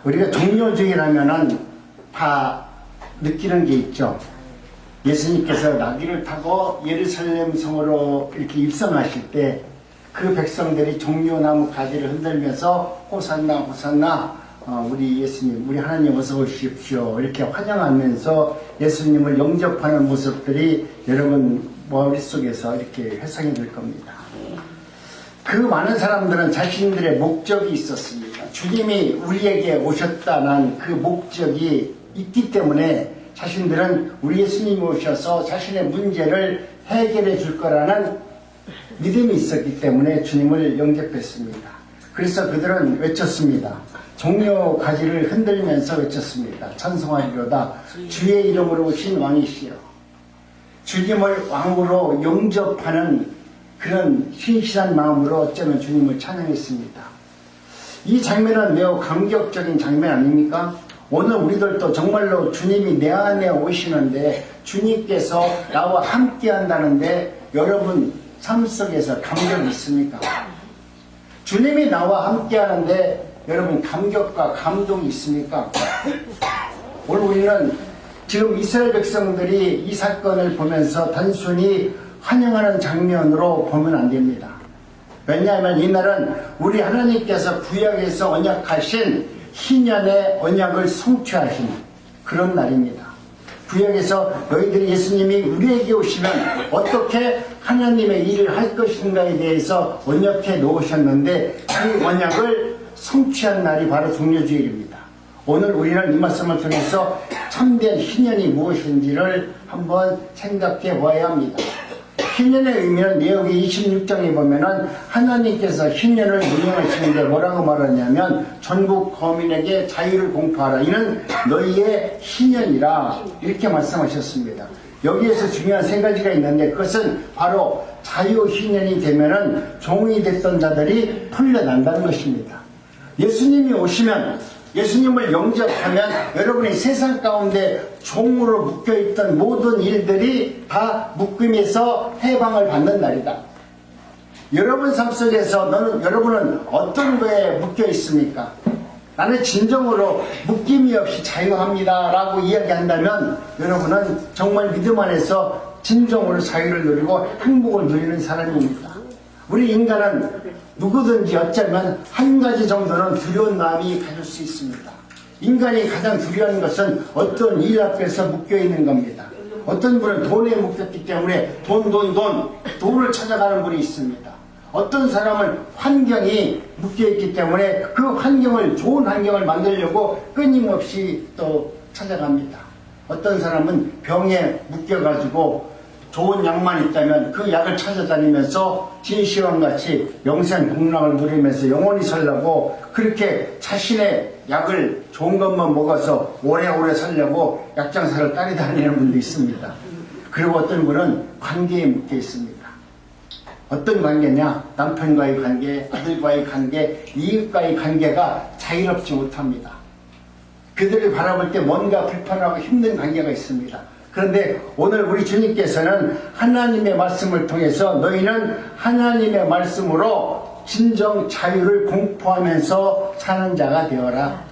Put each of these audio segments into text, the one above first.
우리가 종료주의라면은 다 느끼는 게 있죠. 예수님께서 나귀를 타고 예루살렘 성으로 이렇게 입성하실 때 그 백성들이 종려나무 가지를 흔들면서 호산나 호산나 우리 예수님, 우리 하나님 어서 오십시오 이렇게 환영하면서 예수님을 영접하는 모습들이 여러분 머릿속에서 이렇게 회상이 될 겁니다. 그 많은 사람들은 자신들의 목적이 있었습니다. 주님이 우리에게 오셨다는 그 목적이 있기 때문에 자신들은 우리 예수님이 오셔서 자신의 문제를 해결해 줄 거라는 믿음이 있었기 때문에 주님을 영접했습니다. 그래서 그들은 외쳤습니다. 종려 가지를 흔들면서 외쳤습니다. 찬송하리로다 주의 이름으로 오신 왕이시여. 주님을 왕으로 영접하는 그런 신실한 마음으로 어쩌면 주님을 찬양했습니다. 이 장면은 매우 감격적인 장면 아닙니까? 오늘 우리들도 정말로 주님이 내 안에 오시는데 주님께서 나와 함께 한다는데 여러분 삶 속에서 감격이 있습니까? 주님이 나와 함께 하는데 여러분 감격과 감동이 있습니까? 오늘 우리는 지금 이스라엘 백성들이 이 사건을 보면서 단순히 환영하는 장면으로 보면 안 됩니다. 왜냐하면 이날은 우리 하나님께서 구약에서 언약하신 희년의 언약을 성취하신 그런 날입니다. 구약에서 너희들이 예수님이 우리에게 오시면 어떻게 하나님의 일을 할 것인가에 대해서 언약해 놓으셨는데 그 언약을 성취한 날이 바로 종려주일입니다. 오늘 우리는 이 말씀을 통해서 참된 희년이 무엇인지를 한번 생각해 봐야 합니다. 희년의 의미는 레위기 26장에 보면은 하나님께서 희년을 명령하시는데 뭐라고 말하냐면 전국 거민에게 자유를 공포하라. 이는 너희의 희년이라 이렇게 말씀하셨습니다. 여기에서 중요한 세 가지가 있는데 그것은 바로 자유 희년이 되면은 종이 됐던 자들이 풀려난다는 것입니다. 예수님이 오시면 예수님을 영접하면 여러분이 세상 가운데 종으로 묶여있던 모든 일들이 다 묶임에서 해방을 받는 날이다. 여러분 삶 속에서 여러분은 어떤 거에 묶여 있습니까? 나는 진정으로 묶임이 없이 자유합니다 라고 이야기한다면 여러분은 정말 믿음 안에서 진정으로 자유를 누리고 행복을 누리는 사람입니다. 우리 인간은 누구든지 어쩌면 한 가지 정도는 두려운 마음이 가질 수 있습니다. 인간이 가장 두려운 것은 어떤 일 앞에서 묶여있는 겁니다. 어떤 분은 돈에 묶였기 때문에 돈을 찾아가는 분이 있습니다. 어떤 사람은 환경이 묶여있기 때문에 그 환경을 좋은 환경을 만들려고 끊임없이 또 찾아갑니다. 어떤 사람은 병에 묶여가지고 좋은 약만 있다면 그 약을 찾아다니면서 진시황같이 영생복락을 누리면서 영원히 살려고 그렇게 자신의 약을 좋은 것만 먹어서 오래오래 살려고 약장사를 따라다니는 분도 있습니다. 그리고 어떤 분은 관계에 묶여 있습니다. 어떤 관계냐? 남편과의 관계, 아들과의 관계, 이웃과의 관계가 자유롭지 못합니다. 그들을 바라볼 때 뭔가 불편하고 힘든 관계가 있습니다. 그런데 오늘 우리 주님께서는 하나님의 말씀을 통해서 너희는 하나님의 말씀으로 진정 자유를 공포하면서 사는 자가 되어라.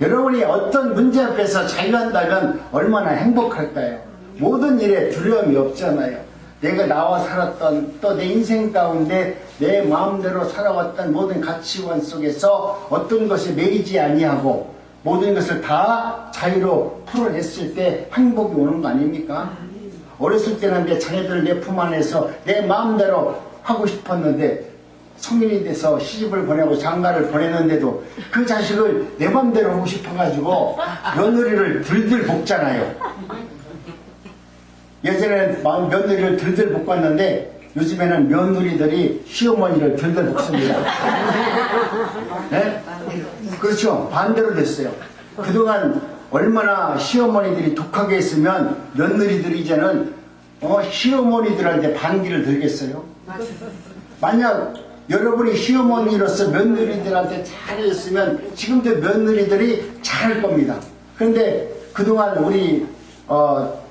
여러분이 어떤 문제 앞에서 자유한다면 얼마나 행복할까요? 모든 일에 두려움이 없잖아요. 내가 나와 살았던 또 내 인생 가운데 내 마음대로 살아왔던 모든 가치관 속에서 어떤 것에 매이지 아니하고 모든 것을 다 자유로 풀어냈을 때 행복이 오는 거 아닙니까? 어렸을 때는 내 자녀들을 내 품 안에서 내 마음대로 하고 싶었는데 성인이 돼서 시집을 보내고 장가를 보냈는데도 그 자식을 내 마음대로 하고 싶어가지고 며느리를 들들 볶잖아요. 예전에는 며느리를 들들 볶았는데 요즘에는 며느리들이 시어머니를 들들 볶습니다. 네? 그렇죠. 반대로 됐어요. 그동안 얼마나 시어머니들이 독하게 했으면 며느리들이 이제는 시어머니들한테 반기를 들겠어요. 만약 여러분이 시어머니로서 며느리들한테 잘했으면 지금도 며느리들이 잘할 겁니다. 그런데 그동안 우리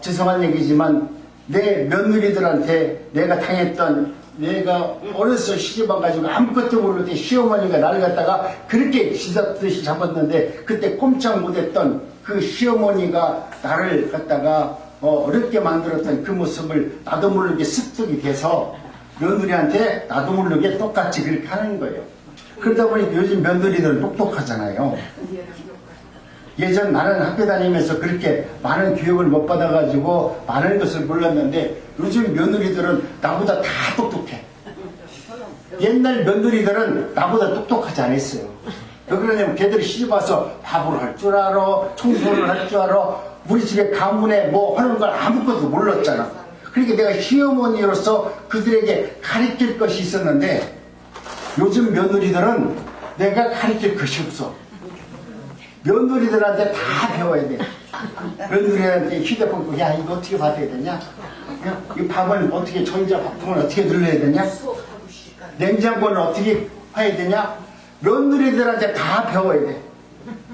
죄송한 얘기지만 내 며느리들한테 내가 당했던 내가 어려서 시집 와가지고 아무것도 모를 때 시어머니가 나를 갖다가 그렇게 쥐잡듯이 잡았는데 그때 꼼짝 못했던 그 시어머니가 나를 갖다가 어렵게 만들었던 그 모습을 나도 모르게 습득이 돼서 며느리한테 나도 모르게 똑같이 그렇게 하는 거예요. 그러다 보니 요즘 며느리들은 똑똑하잖아요. 예전 나는 학교 다니면서 그렇게 많은 교육을 못 받아가지고 많은 것을 몰랐는데 요즘 며느리들은 나보다 다 똑똑해. 옛날 며느리들은 나보다 똑똑하지 않았어요. 왜 그러냐면 걔들이 시집와서 밥을 할 줄 알아, 청소를 할 줄 알아, 우리 집에 가문에 뭐 하는 걸 아무것도 몰랐잖아. 그러니까 내가 시어머니로서 그들에게 가르칠 것이 있었는데 요즘 며느리들은 내가 가르칠 것이 없어. 며느리들한테 다 배워야 돼. 며느리한테 휴대폰 야 이거 어떻게 받아야 되냐? 야, 이 밥은 어떻게 전자밥통을 어떻게 눌러야 되냐? 냉장고는 어떻게 해야 되냐? 며느리들한테 다 배워야 돼.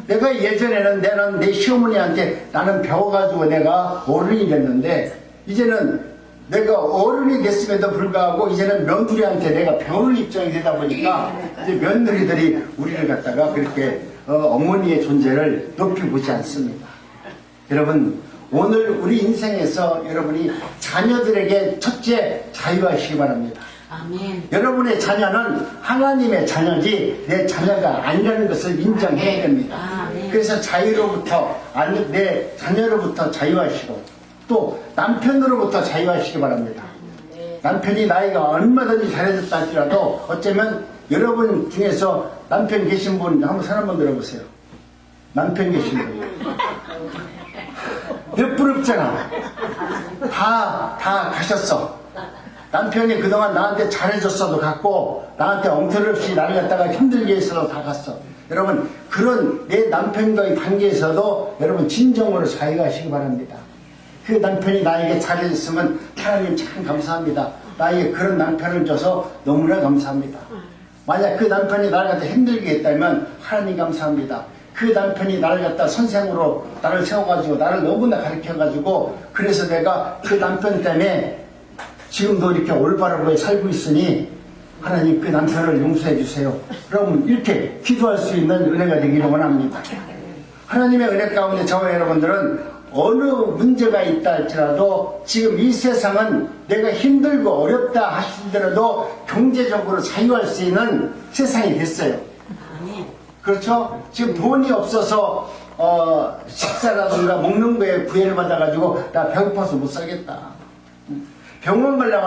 내가 예전에는 나는 내 시어머니한테 나는 배워가지고 내가 어른이 됐는데 이제는 내가 어른이 됐음에도 불구하고 이제는 며느리한테 내가 배우는 입장이 되다 보니까 이제 며느리들이 우리를 갖다가 그렇게 어머니의 존재를 높이 보지 않습니다. 여러분 오늘 우리 인생에서 여러분이 자녀들에게 첫째 자유하시기 바랍니다. 아멘. 여러분의 자녀는 하나님의 자녀지 내 자녀가 아니라는 것을 인정해야 됩니다. 아멘. 그래서 자유로부터 내 자녀로부터 자유하시고 또 남편으로부터 자유하시기 바랍니다. 남편이 나이가 얼마든지 잘해줬다 할지라도 어쩌면 여러분 중에서 남편 계신 분 한번 손 한번 들어보세요. 남편 계신 분 몇 분 없잖아. 다 가셨어. 남편이 그동안 나한테 잘해줬어도 갔고 나한테 엉터리 없이 나를 갖다가 힘들게 했어도 다 갔어. 여러분 그런 내 남편과의 관계에서도 여러분 진정으로 자유하시기 바랍니다. 그 남편이 나에게 잘해줬으면 하나님 참 감사합니다. 나에게 그런 남편을 줘서 너무나 감사합니다. 만약 그 남편이 나를 갖다 힘들게 했다면 하나님 감사합니다. 그 남편이 나를 갖다 선생으로 나를 세워가지고 나를 너무나 가르쳐가지고 그래서 내가 그 남편 때문에 지금도 이렇게 올바르게 살고 있으니 하나님 그 남편을 용서해 주세요. 그럼 이렇게 기도할 수 있는 은혜가 되기를 원합니다. 하나님의 은혜 가운데 저와 여러분들은 어느 문제가 있다 할지라도 지금 이 세상은 내가 힘들고 어렵다 하시더라도 경제적으로 자유할 수 있는 세상이 됐어요. 그렇죠? 지금 돈이 없어서 식사라든가 먹는 거에 구애를 받아가지고 나 배고파서 못 살겠다. 병원 가려고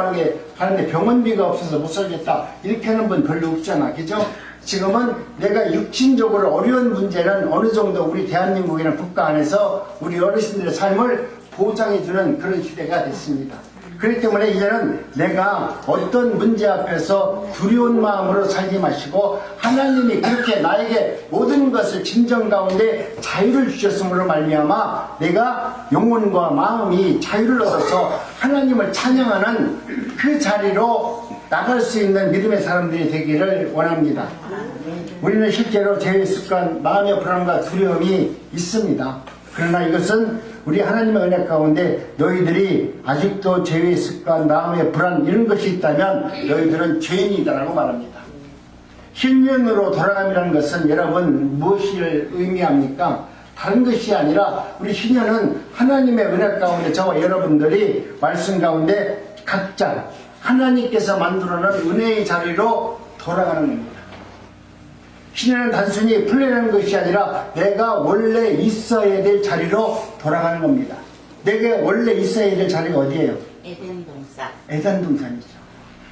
하는데 병원비가 없어서 못 살겠다. 이렇게 하는 분 별로 없잖아. 그죠? 지금은 내가 육신적으로 어려운 문제는 어느 정도 우리 대한민국이라는 국가 안에서 우리 어르신들의 삶을 보장해주는 그런 시대가 됐습니다. 그렇기 때문에 이제는 내가 어떤 문제 앞에서 두려운 마음으로 살지 마시고 하나님이 그렇게 나에게 모든 것을 진정 가운데 자유를 주셨음으로 말미암아 내가 영혼과 마음이 자유를 얻어서 하나님을 찬양하는 그 자리로 나갈 수 있는 믿음의 사람들이 되기를 원합니다. 우리는 실제로 죄의 습관, 마음의 불안과 두려움이 있습니다. 그러나 이것은 우리 하나님의 은혜 가운데 너희들이 아직도 죄의 습관, 마음의 불안 이런 것이 있다면 너희들은 죄인이다라고 말합니다. 신년으로 돌아감이라는 것은 여러분 무엇을 의미합니까? 다른 것이 아니라 우리 신년은 하나님의 은혜 가운데 저와 여러분들이 말씀 가운데 각자 하나님께서 만들어놓은 은혜의 자리로 돌아가는 겁니다. 신년은 단순히 풀려나는 것이 아니라 내가 원래 있어야 될 자리로 돌아가는 겁니다. 내가 원래 있어야 될 자리가 어디예요? 에덴 동산. 에덴 동산이죠.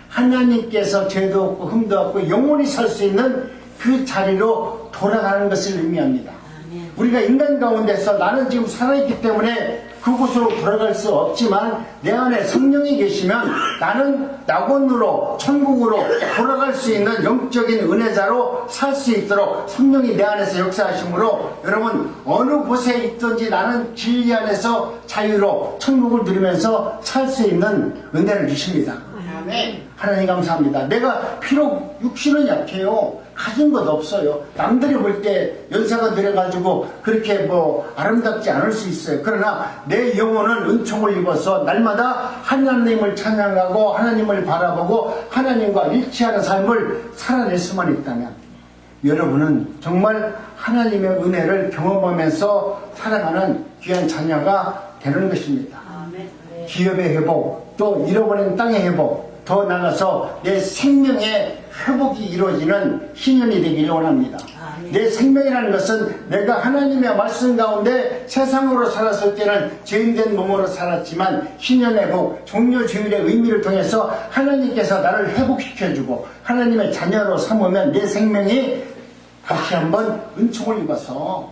하나님께서 죄도 없고 흠도 없고 영원히 살 수 있는 그 자리로 돌아가는 것을 의미합니다. 아멘. 우리가 인간 가운데서 나는 지금 살아있기 때문에 그곳으로 돌아갈 수 없지만 내 안에 성령이 계시면 나는 낙원으로 천국으로 돌아갈 수 있는 영적인 은혜자로 살 수 있도록 성령이 내 안에서 역사하심으로 여러분 어느 곳에 있든지 나는 진리 안에서 자유로 천국을 누리면서 살 수 있는 은혜를 주십니다. 하나님 감사합니다. 내가 비록 육신은 약해요. 가진 것 없어요. 남들이 볼 때 연사가 들어가지고 그렇게 뭐 아름답지 않을 수 있어요. 그러나 내 영혼은 은총을 입어서 날마다 하나님을 찬양하고 하나님을 바라보고 하나님과 일치하는 삶을 살아낼 수만 있다면 여러분은 정말 하나님의 은혜를 경험하면서 살아가는 귀한 자녀가 되는 것입니다. 기업의 회복, 또 잃어버린 땅의 회복, 더 나아가서 내 생명의 회복이 이루어지는 신년이 되기를 원합니다. 내 생명이라는 것은 내가 하나님의 말씀 가운데 세상으로 살았을 때는 죄인된 몸으로 살았지만 신년의 회복, 종료주일의 의미를 통해서 하나님께서 나를 회복시켜주고 하나님의 자녀로 삼으면 내 생명이 다시 한번 은총을 입어서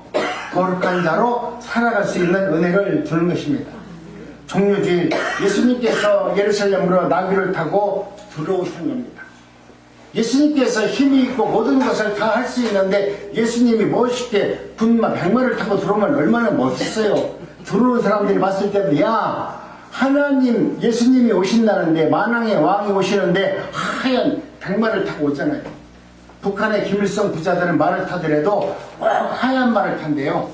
거룩한 자로 살아갈 수 있는 은혜를 주는 것입니다. 종료주일 예수님께서 예루살렘으로 나귀를 타고 들어오신 겁니다. 예수님께서 힘이 있고 모든 것을 다 할 수 있는데 예수님이 멋있게 군마 백마를 타고 들어오면 얼마나 멋있어요. 들어오는 사람들이 봤을 때도 야 하나님 예수님이 오신다는데 만왕의 왕이 오시는데 하얀 백마를 타고 오잖아요. 북한의 김일성 부자들은 말을 타더라도 꼭 하얀 말을 탄대요.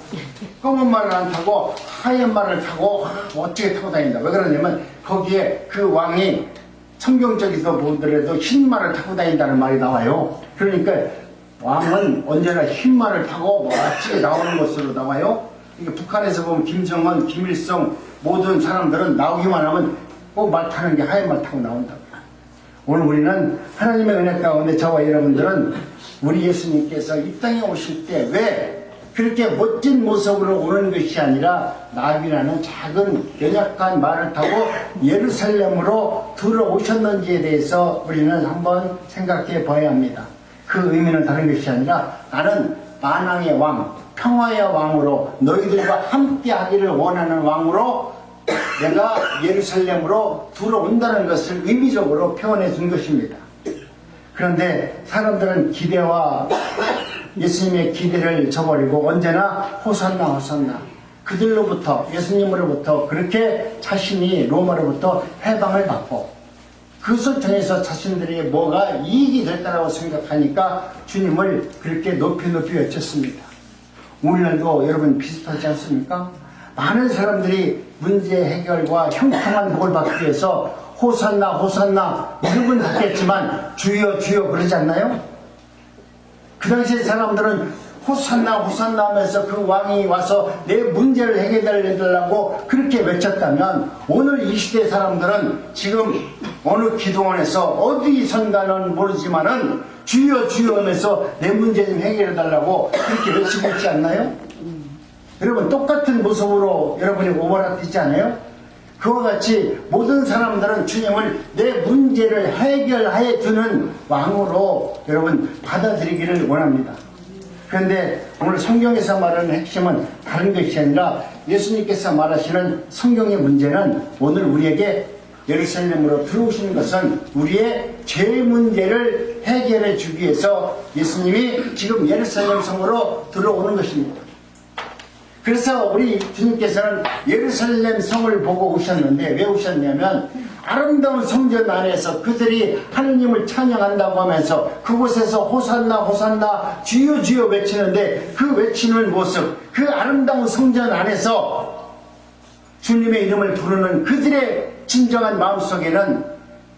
검은 말을 안 타고 하얀 말을 타고 멋지게 타고 다닌다. 왜 그러냐면 거기에 그 왕이 성경적에서 보더라도 흰 말을 타고 다닌다는 말이 나와요. 그러니까 왕은 언제나 흰 말을 타고 멋지게 나오는 것으로 나와요. 그러니까 북한에서 보면 김정은, 김일성 모든 사람들은 나오기만 하면 꼭 말 타는 게 하얀 말 타고 나온다. 오늘 우리는 하나님의 은혜 가운데 저와 여러분들은 우리 예수님께서 이 땅에 오실 때 왜 그렇게 멋진 모습으로 오는 것이 아니라 나귀라는 작은 연약한 말을 타고 예루살렘으로 들어오셨는지에 대해서 우리는 한번 생각해 봐야 합니다. 그 의미는 다른 것이 아니라 나는 만왕의 왕, 평화의 왕으로 너희들과 함께 하기를 원하는 왕으로 내가 예루살렘으로 들어온다는 것을 의미적으로 표현해 준 것입니다. 그런데 사람들은 기대와 예수님의 기대를 저버리고 언제나 호산나 호산나 그들로부터 예수님으로부터 그렇게 자신이 로마로부터 해방을 받고 그것을 통해서 자신들에게 뭐가 이익이 될 거라고 생각하니까 주님을 그렇게 높이 외쳤습니다. 오늘날도 여러분 비슷하지 않습니까? 많은 사람들이 문제 해결과 형통한 복을 받기 위해서 호산나 호산나 이름은 받겠지만 주여 주여 그러지 않나요? 그 당시에 사람들은 호산나 호산나 하면서 그 왕이 와서 내 문제를 해결해 달라고 그렇게 외쳤다면 오늘 이 시대 사람들은 지금 어느 기도원에서 어디 선가는 모르지만은 주여 주여 하면서 내 문제 좀 해결해 달라고 그렇게 외치고 있지 않나요? 여러분 똑같은 모습으로 여러분이 오버랩되지 않아요? 그와 같이 모든 사람들은 주님을 내 문제를 해결해 주는 왕으로 여러분 받아들이기를 원합니다. 그런데 오늘 성경에서 말하는 핵심은 다른 것이 아니라 예수님께서 말하시는 성경의 문제는 오늘 우리에게 예루살렘으로 들어오시는 것은 우리의 죄 문제를 해결해 주기 위해서 예수님이 지금 예루살렘 성으로 들어오는 것입니다. 그래서 우리 주님께서는 예루살렘 성을 보고 오셨는데 왜 오셨냐면 아름다운 성전 안에서 그들이 하느님을 찬양한다고 하면서 그곳에서 호산나 호산나 주여 주여 외치는데 그 외치는 모습 그 아름다운 성전 안에서 주님의 이름을 부르는 그들의 진정한 마음속에는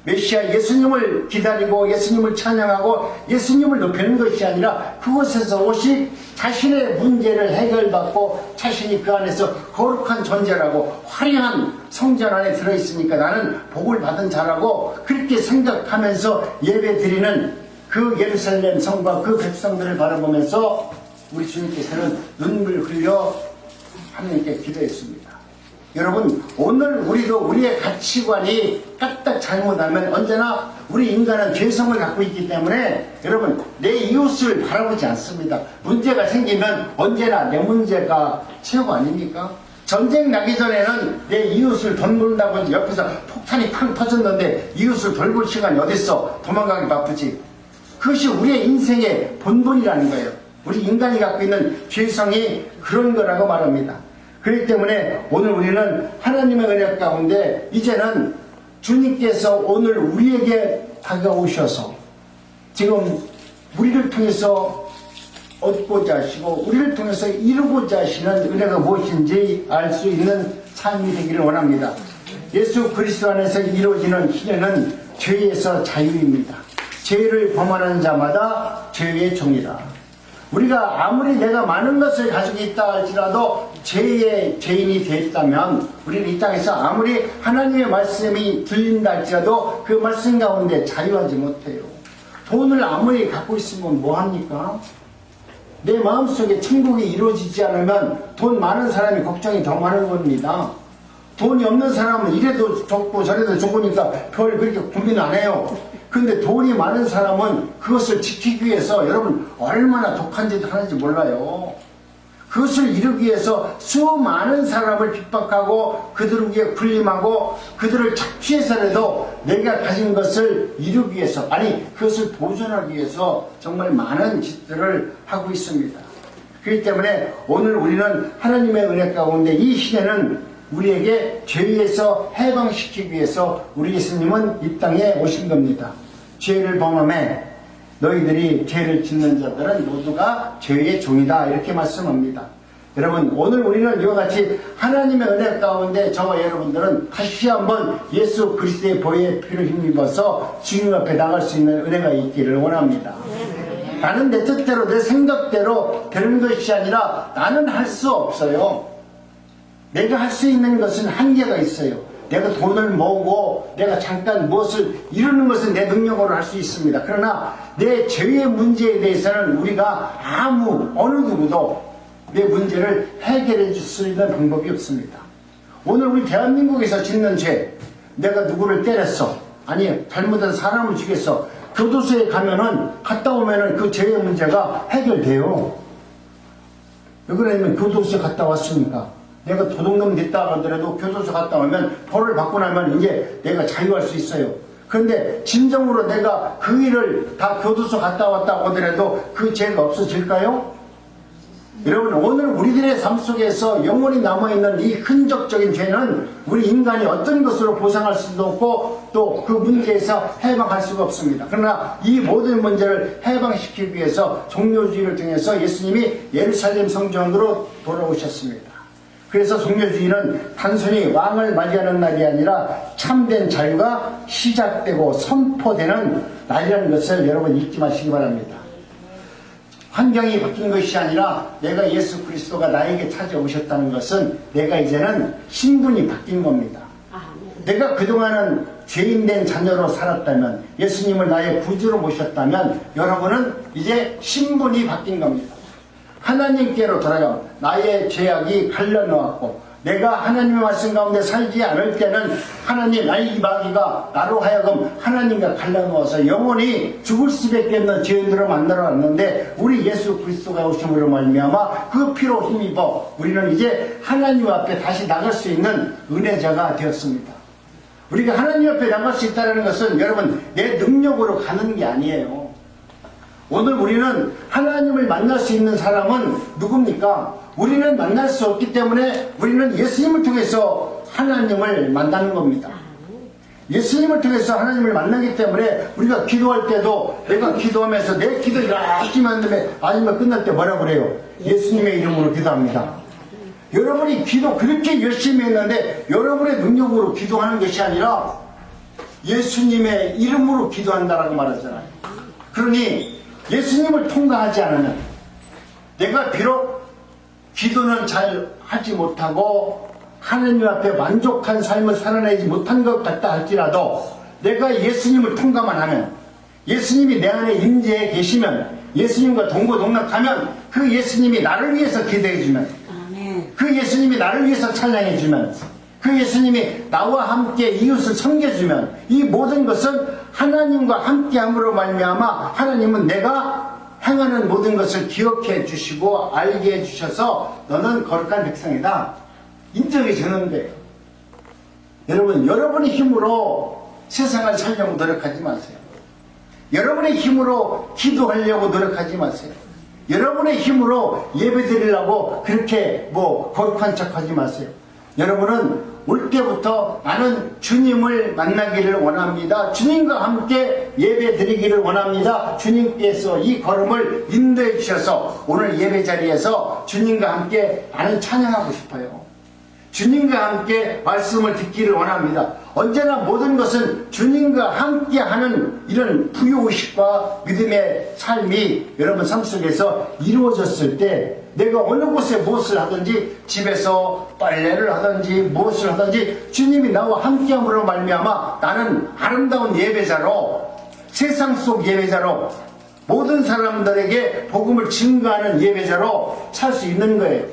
메시아 예수님을 기다리고 예수님을 찬양하고 예수님을 높이는 것이 아니라 그곳에서 오직 자신의 문제를 해결받고 자신이 그 안에서 거룩한 존재라고 화려한 성전 안에 들어있으니까 나는 복을 받은 자라고 그렇게 생각하면서 예배드리는 그 예루살렘 성과 그 백성들을 바라보면서 우리 주님께서는 눈물 흘려 하나님께 기도했습니다. 여러분 오늘 우리도 우리의 가치관이 까딱 잘못하면 언제나 우리 인간은 죄성을 갖고 있기 때문에 여러분 내 이웃을 바라보지 않습니다. 문제가 생기면 언제나 내 문제가 최고 아닙니까? 전쟁 나기 전에는 내 이웃을 돌본다고 옆에서 폭탄이 팡 터졌는데 이웃을 돌볼 시간이 어딨어. 도망가기 바쁘지. 그것이 우리의 인생의 본분이라는 거예요. 우리 인간이 갖고 있는 죄성이 그런 거라고 말합니다. 그렇기 때문에 오늘 우리는 하나님의 은혜 가운데 이제는 주님께서 오늘 우리에게 다가오셔서 지금 우리를 통해서 얻고자 하시고 우리를 통해서 이루고자 하시는 은혜가 무엇인지 알 수 있는 삶이 되기를 원합니다. 예수 그리스도 안에서 이루어지는 희년은 죄에서 자유입니다. 죄를 범하는 자마다 죄의 종이라. 우리가 아무리 내가 많은 것을 가지고 있다 할지라도 죄의 죄인이 되었다면 우리는 이 땅에서 아무리 하나님의 말씀이 들린다 할지라도 그 말씀 가운데 자유하지 못해요. 돈을 아무리 갖고 있으면 뭐합니까? 내 마음속에 천국이 이루어지지 않으면 돈 많은 사람이 걱정이 더 많은 겁니다. 돈이 없는 사람은 이래도 좋고 저래도 좋으니까 별 그렇게 고민 안 해요. 근데 돈이 많은 사람은 그것을 지키기 위해서 여러분 얼마나 독한 짓을 하는지 몰라요. 그것을 이루기 위해서 수많은 사람을 핍박하고 그들을 위해 군림하고 그들을 착취해서라도 내가 가진 것을 이루기 위해서 아니 그것을 보존하기 위해서 정말 많은 짓들을 하고 있습니다. 그렇기 때문에 오늘 우리는 하나님의 은혜 가운데 이 시대는 우리에게 죄에서 해방시키기 위해서 우리 예수님은 이 땅에 오신 겁니다. 죄를 범함에 너희들이 죄를 짓는 자들은 모두가 죄의 종이다 이렇게 말씀합니다. 여러분 오늘 우리는 이와 같이 하나님의 은혜 가운데 저와 여러분들은 다시 한번 예수 그리스도의 보혈의 피를 힘입어서 주님 앞에 나갈 수 있는 은혜가 있기를 원합니다. 나는 내 뜻대로 내 생각대로 되는 것이 아니라 나는 할 수 없어요. 내가 할 수 있는 것은 한계가 있어요. 내가 돈을 모으고 내가 잠깐 무엇을 이루는 것은 내 능력으로 할 수 있습니다. 그러나 내 죄의 문제에 대해서는 우리가 어느 누구도 내 문제를 해결해 줄 수 있는 방법이 없습니다. 오늘 우리 대한민국에서 짓는 죄, 내가 누구를 때렸어, 아니 잘못한 사람을 죽였어, 교도소에 갔다 오면은 그 죄의 문제가 해결돼요. 왜 그러냐면 교도소에 갔다 왔으니까. 내가 도둑놈 됐다 하더라도 교도소 갔다 오면 벌을 받고 나면 이제 내가 자유할 수 있어요. 그런데 진정으로 내가 그 일을 다 교도소 갔다 왔다 하더라도 그 죄가 없어질까요? 여러분 오늘 우리들의 삶 속에서 영원히 남아있는 이 흔적적인 죄는 우리 인간이 어떤 것으로 보상할 수도 없고 또 그 문제에서 해방할 수가 없습니다. 그러나 이 모든 문제를 해방시키기 위해서 종료주의를 통해서 예수님이 예루살렘 성전으로 돌아오셨습니다. 그래서 종료주의는 단순히 왕을 맞이하는 날이 아니라 참된 자유가 시작되고 선포되는 날이라는 것을 여러분 잊지 마시기 바랍니다. 환경이 바뀐 것이 아니라 내가 예수 그리스도가 나에게 찾아오셨다는 것은 내가 이제는 신분이 바뀐 겁니다. 내가 그동안은 죄인된 자녀로 살았다면 예수님을 나의 구주로 모셨다면 여러분은 이제 신분이 바뀐 겁니다. 하나님께로 돌아가면 나의 죄악이 갈라놓았고 내가 하나님의 말씀 가운데 살지 않을 때는 하나님 나의 이 마귀가 나로 하여금 하나님과 갈라놓아서 영원히 죽을 수밖에 없는 죄인들을 만나러 왔는데 우리 예수 그리스도가 오심으로 말미암아 그 피로 힘입어 우리는 이제 하나님 앞에 다시 나갈 수 있는 은혜자가 되었습니다. 우리가 하나님 앞에 나갈 수 있다는 것은 여러분 내 능력으로 가는 게 아니에요. 오늘 우리는 하나님을 만날 수 있는 사람은 누굽니까? 우리는 만날 수 없기 때문에 우리는 예수님을 통해서 하나님을 만나는 겁니다. 예수님을 통해서 하나님을 만나기 때문에 우리가 기도할 때도 내가 기도하면서 내 기도를 열심히 한 다음에 마지막 끝날 때 뭐라고 그래요? 예수님의 이름으로 기도합니다. 여러분이 기도 그렇게 열심히 했는데 여러분의 능력으로 기도하는 것이 아니라 예수님의 이름으로 기도한다라고 말하잖아요. 그러니 예수님을 통과하지 않으면 내가 비록 기도는 잘 하지 못하고 하나님 앞에 만족한 삶을 살아내지 못한 것 같다 할지라도 내가 예수님을 통과만 하면 예수님이 내 안에 임재해 계시면 예수님과 동고동락하면 그 예수님이 나를 위해서 기도해주면 그 예수님이 나를 위해서 찬양해주면 그 예수님이 나와 함께 이웃을 섬겨주면 이 모든 것은 하나님과 함께함으로 말미암아 하나님은 내가 행하는 모든 것을 기억해 주시고 알게 해주셔서 너는 거룩한 백성이다 인정해 주는 거예요. 여러분 여러분의 힘으로 세상을 살려고 노력하지 마세요. 여러분의 힘으로 기도하려고 노력하지 마세요. 여러분의 힘으로 예배 드리려고 그렇게 거룩한 척하지 마세요. 여러분은 올 때부터 나는 주님을 만나기를 원합니다. 주님과 함께 예배 드리기를 원합니다. 주님께서 이 걸음을 인도해 주셔서 오늘 예배 자리에서 주님과 함께 나는 찬양하고 싶어요. 주님과 함께 말씀을 듣기를 원합니다. 언제나 모든 것은 주님과 함께 하는 이런 부요의식과 믿음의 삶이 여러분 삶 속에서 이루어졌을 때 내가 어느 곳에 무엇을 하든지 집에서 빨래를 하든지 무엇을 하든지 주님이 나와 함께함으로 말미암아 나는 아름다운 예배자로 세상 속 예배자로 모든 사람들에게 복음을 증거하는 예배자로 살 수 있는 거예요.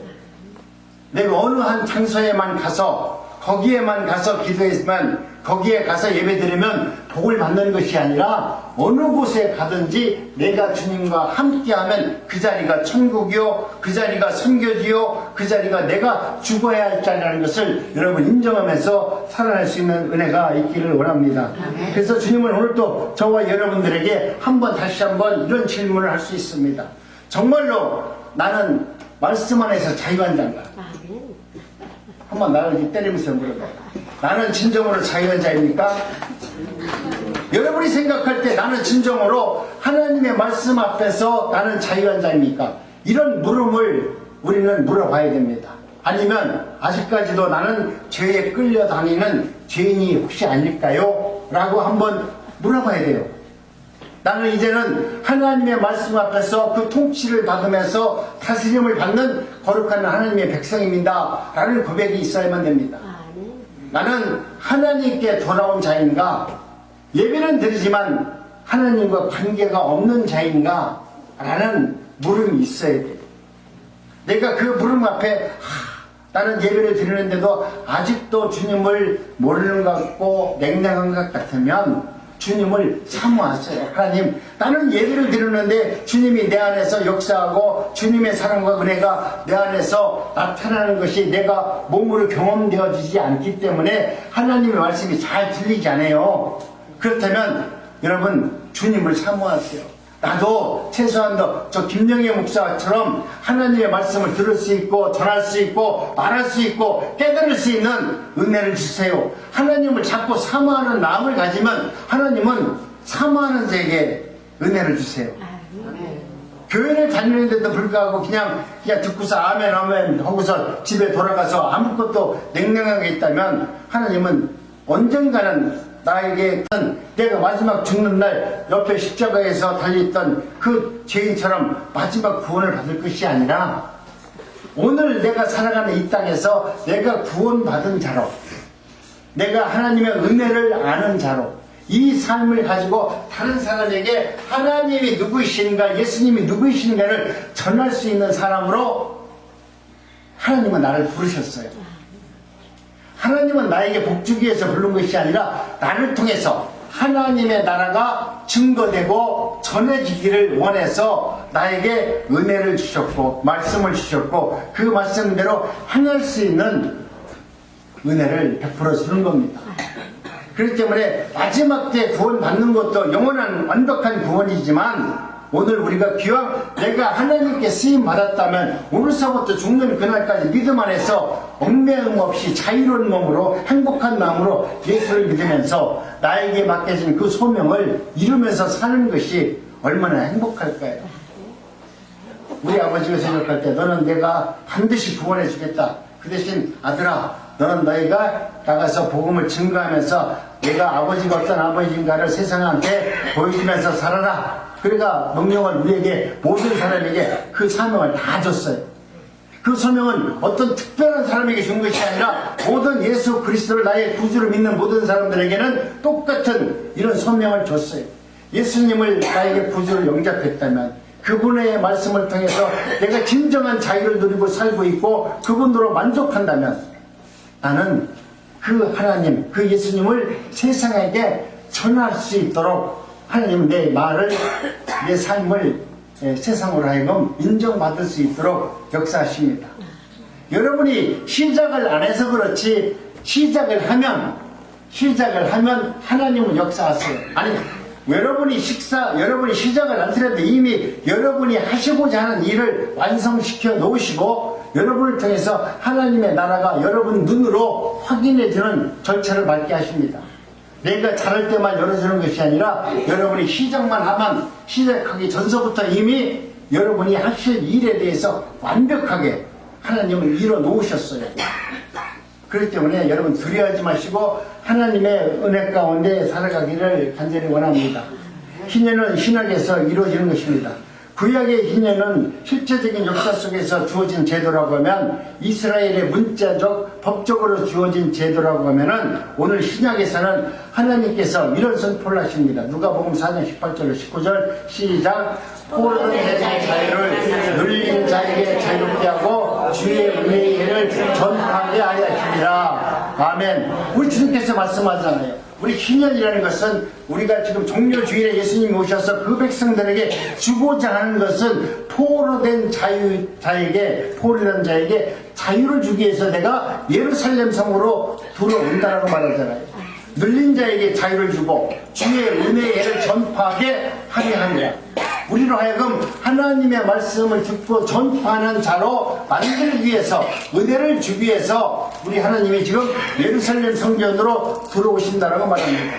내가 어느 한 장소에만 가서 거기에만 가서 기도했으면 거기에 가서 예배드리면 복을 받는 것이 아니라 어느 곳에 가든지 내가 주님과 함께하면 그 자리가 천국이요, 그 자리가 선교지요, 그 자리가 내가 죽어야 할 자리라는 것을 여러분 인정하면서 살아날 수 있는 은혜가 있기를 원합니다. 그래서 주님은 오늘 또 저와 여러분들에게 다시 한번 이런 질문을 할 수 있습니다. 정말로 나는 말씀 안에서 자유한자인가? 한번 나를 이렇게 때리면서 물어봐요. 나는 진정으로 자유한자입니까? 여러분이 생각할 때 나는 진정으로 하나님의 말씀 앞에서 나는 자유한자입니까? 이런 물음을 우리는 물어봐야 됩니다. 아니면 아직까지도 나는 죄에 끌려다니는 죄인이 혹시 아닐까요? 라고 한번 물어봐야 돼요. 나는 이제는 하나님의 말씀 앞에서 그 통치를 받으면서 다스림을 받는 거룩한 하나님의 백성입니다 라는 고백이 있어야만 됩니다. 나는 하나님께 돌아온 자인가? 예배는 드리지만 하나님과 관계가 없는 자인가? 라는 물음이 있어야 돼요. 내가 그 물음 앞에 나는 예배를 드리는데도 아직도 주님을 모르는 것 같고 냉랭한 것 같으면 주님을 사모하세요. 하나님, 나는 예배를 드리는데 주님이 내 안에서 역사하고 주님의 사랑과 은혜가 내 안에서 나타나는 것이 내가 몸으로 경험되어지지 않기 때문에 하나님의 말씀이 잘 들리지 않아요. 그렇다면 여러분 주님을 사모하세요. 나도 최소한 저 김영애 목사처럼 하나님의 말씀을 들을 수 있고 전할 수 있고 말할 수 있고 깨달을 수 있는 은혜를 주세요. 하나님을 자꾸 사모하는 마음을 가지면 하나님은 사모하는 자에게 은혜를 주세요. 교회를 다니는데도 불구하고 그냥 듣고서 아멘 아멘 하고서 집에 돌아가서 아무것도 냉랭하게 있다면 하나님은 언젠가는 나에게 내가 마지막 죽는 날 옆에 십자가에서 달려있던 그 죄인처럼 마지막 구원을 받을 것이 아니라 오늘 내가 살아가는 이 땅에서 내가 구원받은 자로 내가 하나님의 은혜를 아는 자로 이 삶을 가지고 다른 사람에게 하나님이 누구이신가 예수님이 누구이신가를 전할 수 있는 사람으로 하나님은 나를 부르셨어요. 하나님은 나에게 복주기 위해서 부른 것이 아니라 나를 통해서 하나님의 나라가 증거되고 전해지기를 원해서 나에게 은혜를 주셨고 말씀을 주셨고 그 말씀대로 행할 수 있는 은혜를 베풀어 주는 겁니다. 그렇기 때문에 마지막 때 구원받는 것도 영원한 완벽한 구원이지만 오늘 우리가 기왕 내가 하나님께 쓰임 받았다면 오늘서부터 죽는 그날까지 믿음 안에서 얽매임 없이 자유로운 몸으로 행복한 마음으로 예수를 믿으면서 나에게 맡겨진 그 소명을 이루면서 사는 것이 얼마나 행복할까요? 우리 아버지가 생각할 때 너는 내가 반드시 구원해 주겠다. 그 대신 아들아 너는 너희가 나가서 복음을 증거하면서 내가 아버지가 어떤 아버지인가를 세상한테 보여주면서 살아라. 그러니까 명령을 우리에게 모든 사람에게 그 사명을 다 줬어요. 그 소명은 어떤 특별한 사람에게 준 것이 아니라 모든 예수 그리스도를 나의 구주로 믿는 모든 사람들에게는 똑같은 이런 소명을 줬어요. 예수님을 나에게 구주로 영접했다면 그분의 말씀을 통해서 내가 진정한 자유를 누리고 살고 있고 그분으로 만족한다면 나는 그 하나님, 그 예수님을 세상에게 전할 수 있도록 하나님 내 말을, 내 삶을 세상으로 하여금 인정받을 수 있도록 역사하십니다. 여러분이 시작을 안 해서 그렇지 시작을 하면 하나님은 역사하세요. 아니 여러분이 시작을 안 하더라도 이미 여러분이 하시고자 하는 일을 완성시켜 놓으시고 여러분을 통해서 하나님의 나라가 여러분 눈으로 확인해주는 절차를 밟게 하십니다. 내가 잘할 때만 열어주는 것이 아니라 여러분이 시작만 하면 시작하기 전서부터 이미 여러분이 하실 일에 대해서 완벽하게 하나님은 이뤄 놓으셨어요. 그렇기 때문에 여러분 두려워하지 마시고 하나님의 은혜 가운데 살아가기를 간절히 원합니다. 희년은 신학에서 이루어지는 것입니다. 구약의 희년은 실제적인 역사 속에서 주어진 제도라고 하면 이스라엘의 문자적 법적으로 주어진 제도라고 하면은 오늘 신약에서는 하나님께서 이런 선포를 하십니다. 누가복음 4장 18절 19절 시작. 포로된 자유를 눌린 자에게 자유롭게 하고 주의 은혜를 전하게 하여 하시니라. 아멘. 우리 주님께서 말씀하잖아요. 우리 희년이라는 것은 우리가 지금 종려 주일에 예수님이 오셔서 그 백성들에게 주고자 하는 것은 포로된 포로된 자에게 자유를 주기 위해서 내가 예루살렘 성으로 들어온다라고 말하잖아요. 눌린 자에게 자유를 주고 주의 은혜를 전파하게 하려 합니다. 우리로 하여금 하나님의 말씀을 듣고 전파하는 자로 만들기 위해서 은혜를 주기 위해서 우리 하나님이 지금 예루살렘 성전으로 들어오신다라고 말합니다.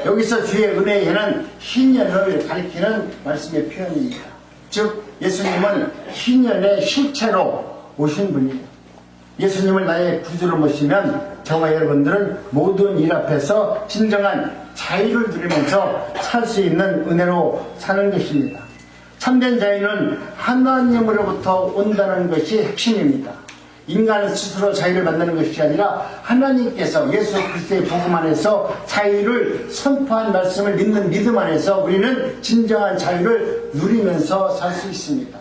여기서 주의 은혜에는 희년을 가리키는 말씀의 표현입니다. 즉 예수님은 희년의 실체로 오신 분이에요. 예수님을 나의 구주로 모시면 저와 여러분들은 모든 일 앞에서 진정한 자유를 누리면서 살 수 있는 은혜로 사는 것입니다. 참된 자유는 하나님으로부터 온다는 것이 핵심입니다. 인간은 스스로 자유를 만드는 것이 아니라 하나님께서 예수 그리스도의 복음 안에서 자유를 선포한 말씀을 믿는 믿음 안에서 우리는 진정한 자유를 누리면서 살 수 있습니다.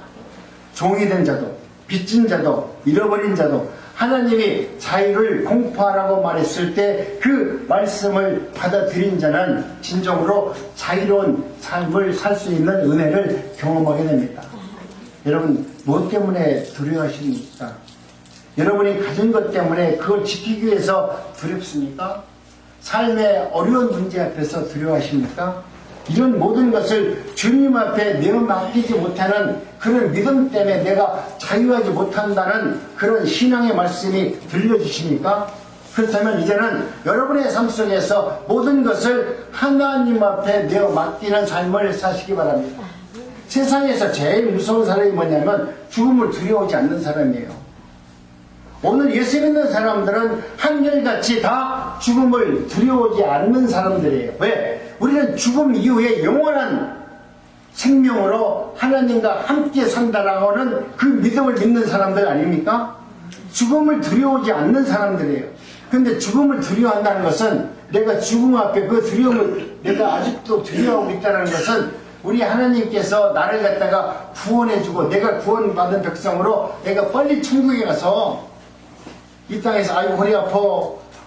종이 된 자도 빚진 자도 잃어버린 자도 하나님이 자유를 공포하라고 말했을 때 그 말씀을 받아들인 자는 진정으로 자유로운 삶을 살 수 있는 은혜를 경험하게 됩니다. 여러분 무엇 때문에 두려워하십니까? 여러분이 가진 것 때문에 그걸 지키기 위해서 두렵습니까? 삶의 어려운 문제 앞에서 두려워하십니까? 이런 모든 것을 주님 앞에 내어 맡기지 못하는 그런 믿음 때문에 내가 자유하지 못한다는 그런 신앙의 말씀이 들려주십니까? 그렇다면 이제는 여러분의 삶 속에서 모든 것을 하나님 앞에 내어 맡기는 삶을 사시기 바랍니다. 세상에서 제일 무서운 사람이 뭐냐면 죽음을 두려워하지 않는 사람이에요. 오늘 예수 믿는 사람들은 한결같이 다 죽음을 두려워하지 않는 사람들이에요. 왜? 우리는 죽음 이후에 영원한 생명으로 하나님과 함께 산다라고 하는 그 믿음을 믿는 사람들 아닙니까? 죽음을 두려워하지 않는 사람들이에요. 근데 죽음을 두려워한다는 것은 내가 죽음 앞에 그 두려움을 내가 아직도 두려워하고 있다는 것은 우리 하나님께서 나를 갖다가 구원해주고 내가 구원받은 백성으로 내가 빨리 천국에 가서 이 땅에서 아이고 허리 아파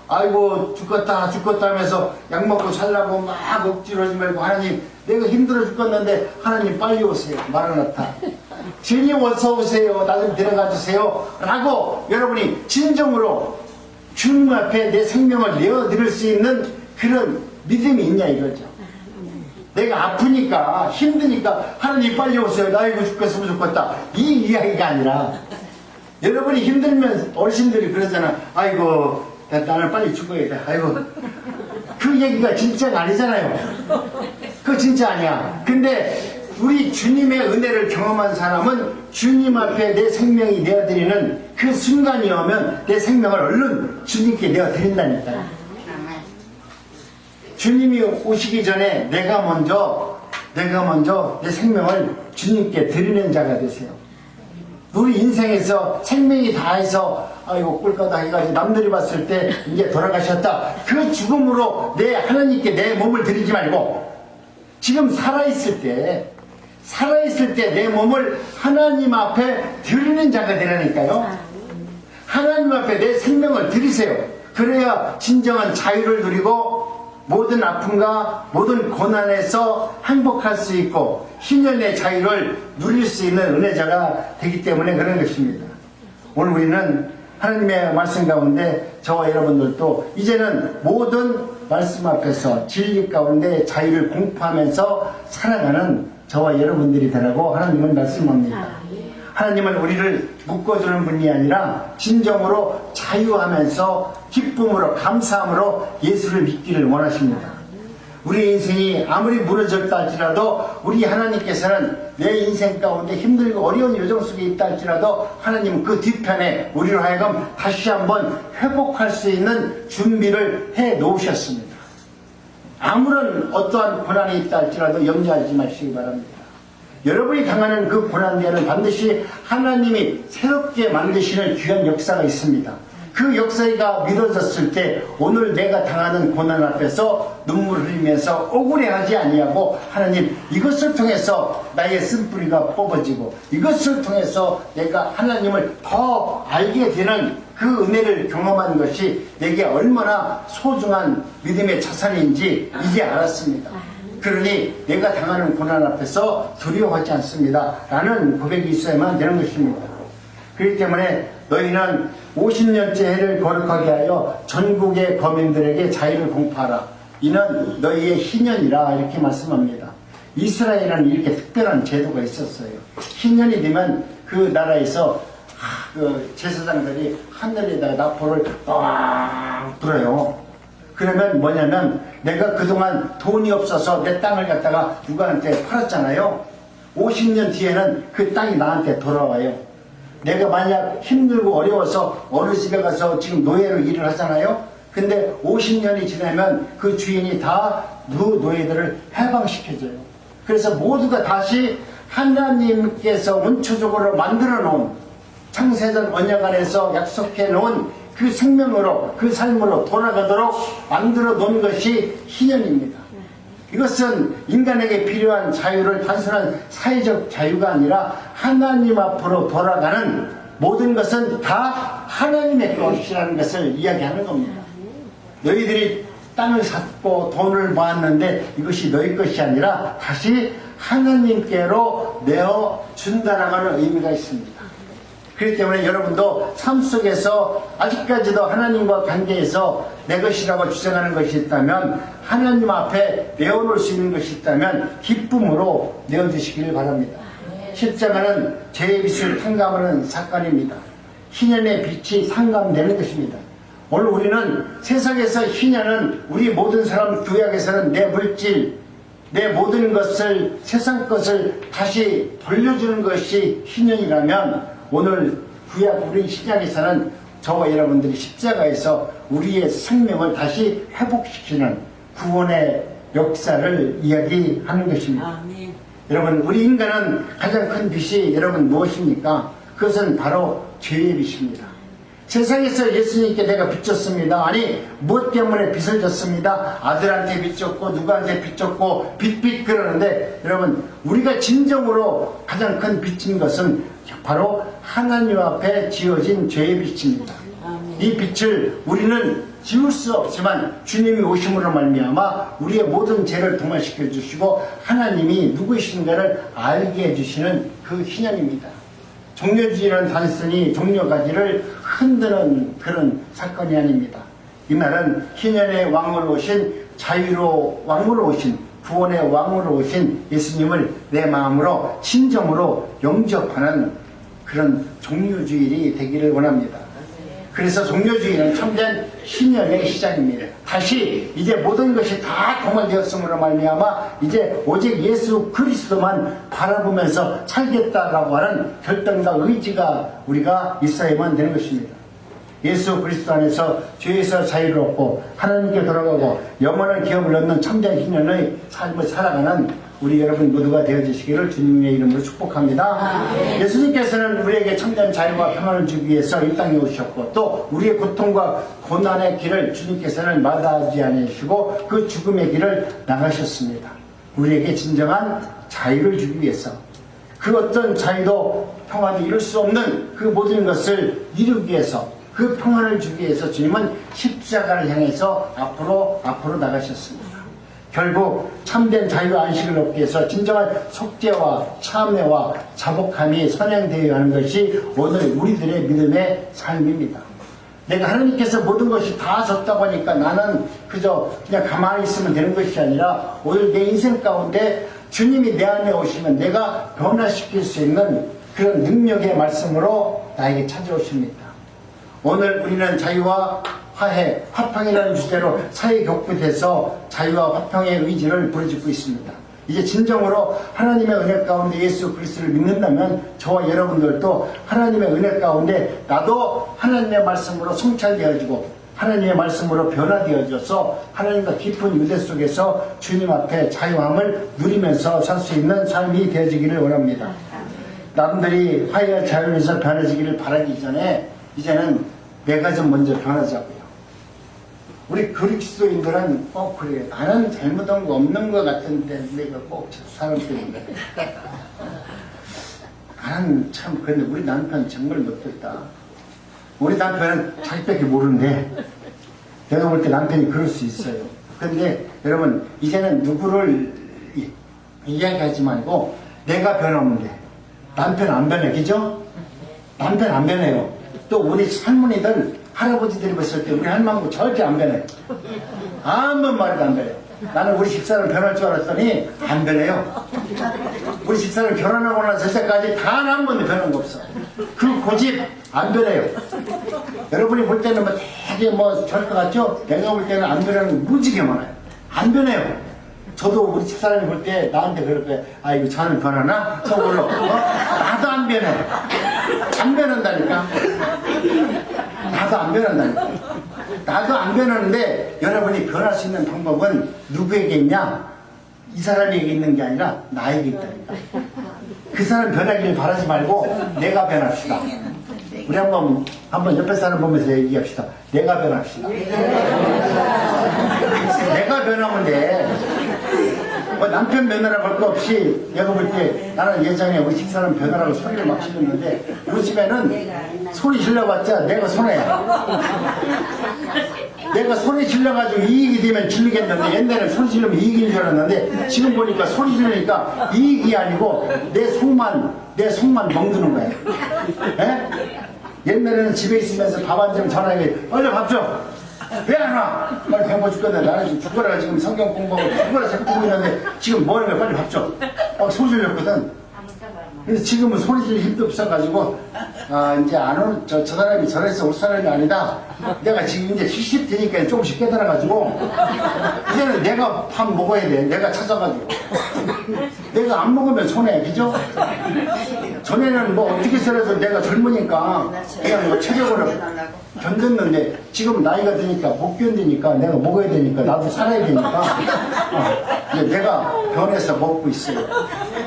아이고 죽겠다 하면서 약 먹고 살라고 막 억지로 하지 말고 하나님 내가 힘들어 죽겠는데 하나님 빨리 오세요. 마라나타 주님 어서 오세요. 나 좀 데려가 주세요 라고 여러분이 진정으로 주님 앞에 내 생명을 내어드릴 수 있는 그런 믿음이 있냐 이거죠. 내가 아프니까 힘드니까 하나님 빨리 오세요. 나 이거 죽겠으면 좋겠다 이 이야기가 아니라 여러분이 힘들면 어르신들이 그러잖아. 아이고 나는 빨리 죽어야 돼. 아이고 그 얘기가 진짜가 아니잖아요. 그거 진짜 아니야. 근데 우리 주님의 은혜를 경험한 사람은 주님 앞에 내 생명이 내어드리는 그 순간이 오면 내 생명을 얼른 주님께 내어드린다니까요. 주님이 오시기 전에 내가 먼저 내 생명을 주님께 드리는 자가 되세요. 우리 인생에서 생명이 다해서 아이고 꿀까다 해가지고 남들이 봤을 때 이제 돌아가셨다 그 죽음으로 내 하나님께 내 몸을 드리지 말고 지금 살아있을 때 내 몸을 하나님 앞에 드리는 자가 되라니까요. 하나님 앞에 내 생명을 드리세요. 그래야 진정한 자유를 누리고 모든 아픔과 모든 고난에서 행복할 수 있고 희년의 자유를 누릴 수 있는 은혜자가 되기 때문에 그런 것입니다. 오늘 우리는 하나님의 말씀 가운데 저와 여러분들도 이제는 모든 말씀 앞에서 진리 가운데 자유를 공포하면서 살아가는 저와 여러분들이 되라고 하나님은 말씀합니다. 하나님은 우리를 묶어두는 분이 아니라 진정으로 자유하면서 기쁨으로 감사함으로 예수를 믿기를 원하십니다. 우리 인생이 아무리 무너졌다 할지라도 우리 하나님께서는 내 인생 가운데 힘들고 어려운 요정 속에 있다 할지라도 하나님은 그 뒤편에 우리로 하여금 다시 한번 회복할 수 있는 준비를 해 놓으셨습니다. 아무런 어떠한 고난이 있다 할지라도 염려하지 마시기 바랍니다. 여러분이 당하는 그 고난 뒤에는 반드시 하나님이 새롭게 만드시는 귀한 역사가 있습니다. 그 역사가 믿어졌을 때 오늘 내가 당하는 고난 앞에서 눈물을 흘리면서 억울해하지 아니하고 하나님 이것을 통해서 나의 쓴뿌리가 뽑아지고 이것을 통해서 내가 하나님을 더 알게 되는 그 은혜를 경험한 것이 내게 얼마나 소중한 믿음의 자산인지 이제 알았습니다. 그러니 내가 당하는 고난 앞에서 두려워하지 않습니다 라는 고백이 있어야만 되는 것입니다. 그렇기 때문에 너희는 50년째 해를 거룩하게 하여 전국의 거민들에게 자유를 공포하라. 이는 너희의 희년이라 이렇게 말씀합니다. 이스라엘은 이렇게 특별한 제도가 있었어요. 희년이 되면 그 나라에서 그 제사장들이 하늘에다가 나팔을 빵 불어요. 그러면 뭐냐면 내가 그동안 돈이 없어서 내 땅을 갖다가 누구한테 팔았잖아요. 50년 뒤에는 그 땅이 나한테 돌아와요. 내가 만약 힘들고 어려워서 어느 집에 가서 지금 노예로 일을 하잖아요. 근데 50년이 지나면 그 주인이 다 노예들을 해방시켜줘요. 그래서 모두가 다시 하나님께서 원초적으로 만들어 놓은 창세전 언약 안에서 약속해 놓은 그 생명으로 그 삶으로 돌아가도록 만들어 놓은 것이 희년입니다. 이것은 인간에게 필요한 자유를 단순한 사회적 자유가 아니라 하나님 앞으로 돌아가는 모든 것은 다 하나님의 것이라는 것을 이야기하는 겁니다. 너희들이 땅을 샀고 돈을 모았는데 이것이 너희 것이 아니라 다시 하나님께로 내어 준다라는 의미가 있습니다. 그렇기 때문에 여러분도 삶 속에서 아직까지도 하나님과 관계에서 내 것이라고 주장하는 것이 있다면 하나님 앞에 내어놓을 수 있는 것이 있다면 기쁨으로 내어주시기를 바랍니다. 십자가는 죄의 빛을 탕감하는 사건입니다. 희년의 빛이 탕감되는 것입니다. 오늘 우리는 세상에서 희년은 우리 모든 사람 구약에서는 내 물질 내 모든 것을 세상 것을 다시 돌려주는 것이 희년이라면 오늘 구약 우리 신약에서는 저와 여러분들이 십자가에서 우리의 생명을 다시 회복시키는 구원의 역사를 이야기하는 것입니다. 아멘. 여러분 우리 인간은 가장 큰 빛이 여러분 무엇입니까? 그것은 바로 죄의 빛입니다. 세상에서 예수님께 내가 비쳤습니다. 아니 무엇 때문에 빛을 줬습니다. 아들한테 비쳤고 누구한테 비쳤고 빛 그러는데 여러분 우리가 진정으로 가장 큰 빛인 것은 바로 하나님 앞에 지어진 죄의 빛입니다. 이 빛을 우리는 지울 수 없지만 주님이 오심으로 말미암아 우리의 모든 죄를 동화시켜 주시고 하나님이 누구이신가를 알게 해주시는 그 희년입니다. 종려주의는 단순히 종려가지를 흔드는 그런 사건이 아닙니다. 이 말은 희년의 왕으로 오신 자유로 왕으로 오신 구원의 왕으로 오신 예수님을 내 마음으로 진정으로 영접하는 그런 종려주일이 되기를 원합니다. 그래서 종려주의는 참된 희년의 시작입니다. 다시 이제 모든 것이 다 동원되었음으로 말미암아 이제 오직 예수 그리스도만 바라보면서 살겠다라고 하는 결단과 의지가 우리가 있어야만 되는 것입니다. 예수 그리스도 안에서 죄에서 자유를 얻고 하나님께 돌아가고 영원한 기업을 얻는 참된 희년의 삶을 살아가는 우리 여러분 모두가 되어주시기를 주님의 이름으로 축복합니다. 예수님께서는 우리에게 참된 자유와 평안을 주기 위해서 이 땅에 오셨고 또 우리의 고통과 고난의 길을 주님께서는 마다하지 않으시고 그 죽음의 길을 나가셨습니다. 우리에게 진정한 자유를 주기 위해서 그 어떤 자유도 평안이 이룰 수 없는 그 모든 것을 이루기 위해서 그 평안을 주기 위해서 주님은 십자가를 향해서 앞으로 나가셨습니다. 결국 참된 자유와 안식을 얻기 위해서 진정한 속죄와 참회와 자복함이 선행되어야 하는 것이 오늘 우리들의 믿음의 삶입니다. 내가 하나님께서 모든 것이 다 줬다고 하니까 나는 그냥 가만히 있으면 되는 것이 아니라 오늘 내 인생 가운데 주님이 내 안에 오시면 내가 변화시킬 수 있는 그런 능력의 말씀으로 나에게 찾아오십니다. 오늘 우리는 자유와 화해, 화평이라는 주제로 사회 격분해서 자유와 화평의 의지를 부르짖고 있습니다. 이제 진정으로 하나님의 은혜 가운데 예수 그리스도를 믿는다면 저와 여러분들도 하나님의 은혜 가운데 나도 하나님의 말씀으로 성찰되어지고 하나님의 말씀으로 변화되어져서 하나님과 깊은 유대 속에서 주님 앞에 자유함을 누리면서 살 수 있는 삶이 되어지기를 원합니다. 남들이 화해와 자유를 위해서 변해지기를 바라기 전에 이제는 내가 좀 먼저 변하자고요. 우리 그리스도인들은 그래 나는 잘못한 거 없는 것 같은데 내가 꼭 저 사람 때문에 나는 참 그런데 우리 남편 정말 못됐다. 우리 남편은 자기밖에 모르는데 내가 볼 때 남편이 그럴 수 있어요. 그런데 여러분 이제는 누구를 이야기하지 말고 내가 변하면 돼. 남편 안 변해, 그죠? 남편 안 변해요. 또 우리 할머니들 할아버지들이 봤을 때 우리 할머니고 절대 안 변해요. 아무 말도 안 변해요. 나는 우리 집사람 변할 줄 알았더니 안 변해요. 우리 집사람 결혼하고 나서 때까지 단 한 번도 변한 거 없어. 그 고집 안 변해요. 여러분이 볼 때는 뭐 되게 뭐 저럴 것 같죠? 내가 볼 때는 안 변하는 거 무지개 많아요. 안 변해요. 저도 우리 집사람이 볼 때 나한테 그럴 거예요. 아이고 저는 변하나? 속으로 나도 안 변해. 안 변한다니까. 나도 안 변한다니까. 나도 안 변하는데 여러분이 변할 수 있는 방법은 누구에게 있냐? 이 사람에게 있는 게 아니라 나에게 있다니까. 그 사람 변하기를 바라지 말고 내가 변합시다. 우리 한번 옆에 사람 보면서 얘기합시다. 내가 변합시다. 내가 변하면 돼. 뭐 남편 변하라고 할 거 없이 내가 볼 때 나는 예전에 우리 집사람 변하라고 소리를 막 지르는데 우리 집에는 소리 질러봤자 내가 손해야. 내가 소리 질러가지고 이익이 되면 질리겠는데 옛날에 소리 지르면 이익인 줄 알았는데 지금 보니까 소리 지르니까 이익이 아니고 내 속만 멍드는 거야. 에? 옛날에는 집에 있으면서 밥 안 주면 전화해. 얼른 밥 줘. 왜 안 와? 빨리 배고파 죽겠네. 나는 지금 죽어라 지금 성경 공부하고 죽어라 자꾸 보고 있는데 지금 뭐 하는 거야? 빨리 밥 줘. 소리 질렸거든. 근데 지금은 소리 지를 힘도 없어가지고 이제 안 오는 저 사람이 저래서 올 사람이 아니다. 내가 지금 이제 70대니까 조금씩 깨달아가지고 이제는 내가 밥 먹어야 돼. 내가 찾아가지고 내가 안 먹으면 손해, 그죠? 전에는 뭐 어떻게 살아도 내가 젊으니까 그냥 뭐 체력으로 견뎠는데 지금 나이가 드니까 못 견디니까 내가 먹어야 되니까 나도 살아야 되니까 이제 내가 변해서 먹고 있어요.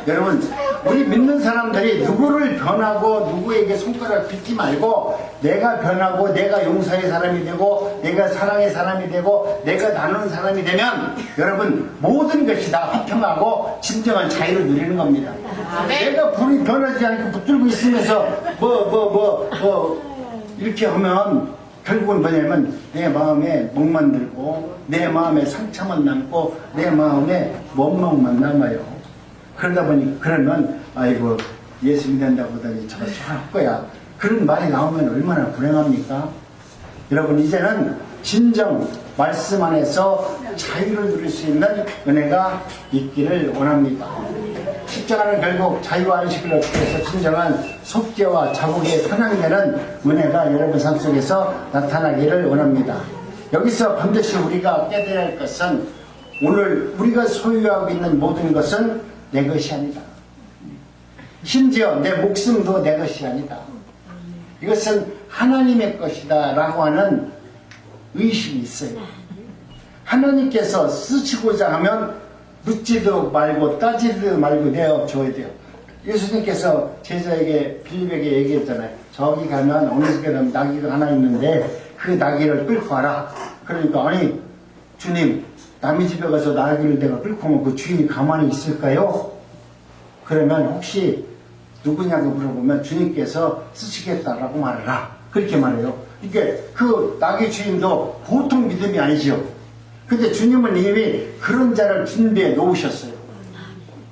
여러분 우리 믿는 사람들이 누구를 변하고 누구에게 손가락 빗지 말고 내가 변하고 내가 용서의 사람이 되고 내가 사랑의 사람이 되고 내가 나누는 사람이 되면 여러분 모든 것이 다 화평하고 진정한 자유를 누리는 겁니다. 내가 불이 변하지 않고 붙들고 있으면서 이렇게 하면 결국은 뭐냐면 내 마음에 목만 들고 내 마음에 상처만 남고 내 마음에 원망만 남아요. 그러다 보니 그러면 아이고 예수 믿는다고 하더니 저거 할 거야. 그런 말이 나오면 얼마나 불행합니까? 여러분 이제는 진정 말씀 안에서 자유를 누릴 수 있는 은혜가 있기를 원합니다. 십자가는 결국 자유와 안식을 얻기 위해서 진정한 속죄와 자복의 선양되는 은혜가 여러분 삶 속에서 나타나기를 원합니다. 여기서 반드시 우리가 깨달아야 할 것은 오늘 우리가 소유하고 있는 모든 것은 내 것이 아니다. 심지어 내 목숨도 내 것이 아니다. 이것은 하나님의 것이다 라고 하는 의식이 있어요. 하나님께서 쓰시고자 하면 묻지도 말고 따지도 말고 내어줘야 돼요. 예수님께서 제자에게 빌립에게 얘기했잖아요. 저기 가면 어느 집에 가면 나귀가 하나 있는데 그 나귀를 끌고 와라. 그러니까 아니 주님 남의 집에 가서 나귀를 내가 끌고 오면 그 주인이 가만히 있을까요? 그러면 혹시 누구냐고 물어보면 주님께서 쓰시겠다라고 말해라. 그렇게 말해요. 그러니까 그 나귀 주인도 보통 믿음이 아니죠. 근데 주님은 이미 그런 자를 준비해 놓으셨어요.